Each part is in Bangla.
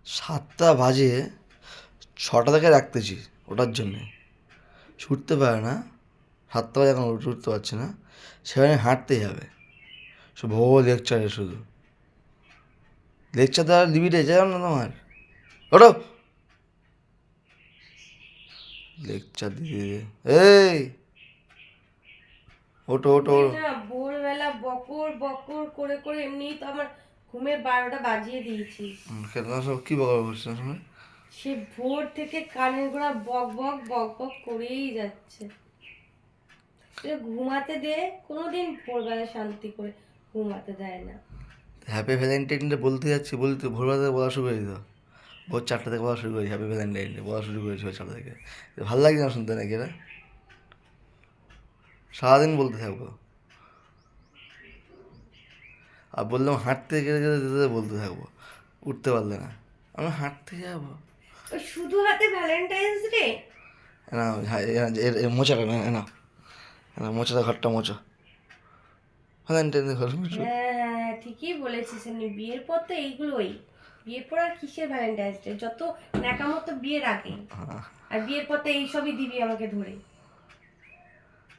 7টা বাজে, 6টা থেকে রাখতেছি ওটার জন্যে। ছুটতে পারে না, 7টা বাজে এখন উঠতে পারছে না, সেখানে হাঁটতে যাবে। লেকচারে শুধু লেকচার দেওয়ার লিমিটে যাও না তোমার। ওঠো, লেকচার দিতে এই ওটো ওটো ওটো। না ভোরবেলা বকর বকর করে করে এমনিই তো আমার ঘুমের 12টা বাজিয়ে দিয়েছি। সব কী বকার করছে শুনে? সে ভোর থেকে কানের গোড়া বক বক বক বক করেই যাচ্ছে। ঘুমাতে দে, কোনোদিন ভোরবেলা শান্তি করে ঘুমাতে দেয় না। হ্যাপি ভ্যালেন্টাইন ডে বলতে যাচ্ছি, বলতে ভোরবেলা থেকে বলা শুরু করে দিত। ভোর 4টা থেকে বলা শুরু করেছি হ্যাপি ভ্যালেন্টাইন ডে, বলা শুরু করেছি ভোর 4টা থেকে। ভালো লাগে না শুনতে নাকি এটা? সারাদিন বলতে থাকবো, আর বললাম হাঁটতে গেলে যেতে বলতে থাকবো, উঠতে পারলে না। আমি হাঁটতে যাবো ওই শুধু হাতে ভ্যালেন্টাইন্স ডে? না, মোচাটা না না, মোচাটা ঘরটা মোচা, ভ্যালেন্টাইন ডে ঘর মোচো। হ্যাঁ ঠিকই বলেছিস, এমনি বিয়ের পর তো এইগুলোই। বিয়ের পর আর কিসের ভ্যালেন্টাইন্স ডে, যত ন্যাকামো তো বিয়ের আগে। আর বিয়ের পর তো এইসবই দিবি আমাকে ধরে।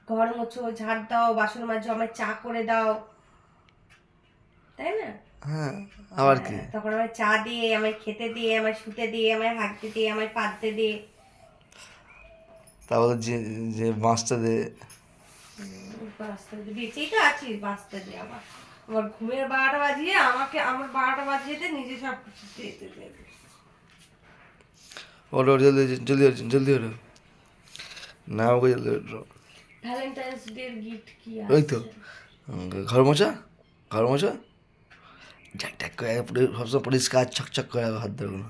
ঘর মোছো, ঝাড় দাও, বাসন মাজো, আমায় চা করে দাও, তাই না? হ্যাঁ, আবার কি? তখন আমায় চা দিয়ে, আমায় খেতে দিয়ে, আমায় শুতে দিয়ে, আমায় হাঁটতে দিয়ে, আমায় পাততে দিয়ে। তারপরে যে যে বাঁশটা দে। বাঁচতে দিয়ে বেঁচেই তো আছিস, বাঁচতে দিয়ে আবার আমার ঘুমের 12টা বাজিয়ে আমাকে, আমার 12টা বাজিয়ে দিয়ে নিজে সব কিছু দিতে দেবে। ওটো জলদি জলদি জলদি ওটো, না ওকে জলদি ওটো। ভ্যালেন্টাইন্স ডে গিফট কি ওই তো আছে? ঘর মোছা, ঘর মোছা, ঝাকটাক করে পুরো সবসময় পরিষ্কার ছকছক করে হাত ধরগুলো।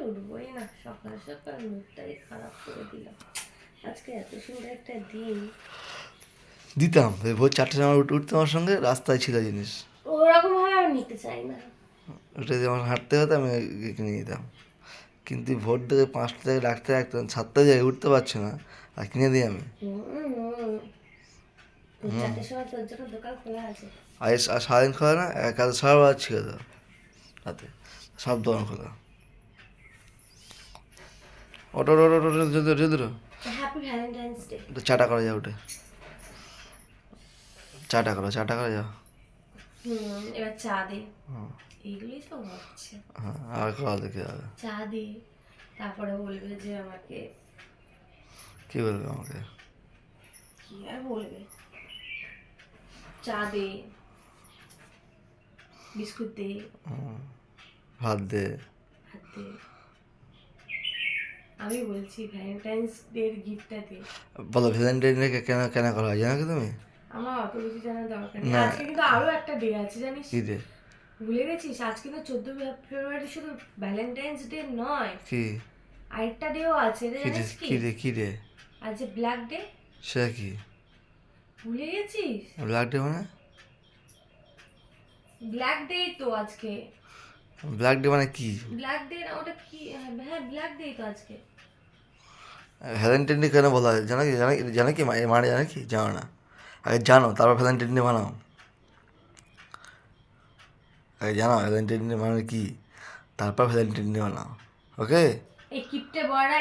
উঠবোই না, সকাল সকাল মুডটাই খারাপ করে দিলাম। আজকে এত সুন্দর একটা দিন। দিতাম ভোর 4টার সময় উঠতে আমার সঙ্গে, রাস্তায় ছিল জিনিস, ওরকম ভাবে আমি নিতে চাই না। ওটা যদি আমার হাঁটতে হতো আমি কিনে নিতাম। কিন্তু ভোর থেকে 5টা থেকে রাখতে রাখতে 7টা জায়গায় উঠতে পারছে না, আর কিনে দিই আমি। তো 4টের সময় তোর জন্য দোকান খোলা আছে। আর সারাদিন খোলা না, কাল সারা রাত ছিল তো রাতে, সব দোকান খোলা। ওটো ওটো ওটো ওটো জলদি ওটো, জলদি ওটো। Happy Valentine's day. তো চাটা করা যাও ওঠে, চাটা করা যাও। এবার চা দে। এইগুলোই তো হচ্ছে। হ্যাঁ, আর খাওয়া দেখে যাবে। চা দে, তারপরে বলবে যে আমাকে, কী বলবে আমাকে? কি আর বলবে, চা দে, বিস্কুট দে, ভাত দে। ভাত দে। আমি বলছি ভ্যালেন্টাইন্স ডে গিফটটা দে। বলো ভ্যালেন্টাইন ডে কেন কেন করা হয় জানো কি তুমি? আমার অত কিছু জানার দরকার নেই। না। আজকে কিন্তু আরো একটা ডে আছে জানিস? কী ডে? ভুলে গেছিস? আজ কিন্তু 14 ফেব্রুয়ারি শুধু ভ্যালেন্টাইন্স ডে নয়, কি? আরেকটা ডেও আছে রে, কী ডে? জানিস কি? কী ডে? কী ডে? আজ যে ব্ল্যাক ডে। সেটা কি? ভুলে গেছিস? ব্ল্যাক ডে মানে? ব্ল্যাক ডে তো আজকে। ব্ল্যাক ডে মানে কি? ব্ল্যাক ডে না, ওটা কি? হ্যাঁ ব্ল্যাক ডে তো আজকে। ভ্যালেন্টাইন ডে কেন বলা হয় জানো কি? জানো কি মানে জানো কি? জানো না? আগে জানো তারপর ভ্যালেন্টাইন ডে বানাও। আগে জানো ভ্যালেন্টাইন ডে মানে কি, তারপর ভ্যালেন্টাইন ডে বানাও। ওকে? এই কিপটে বড়া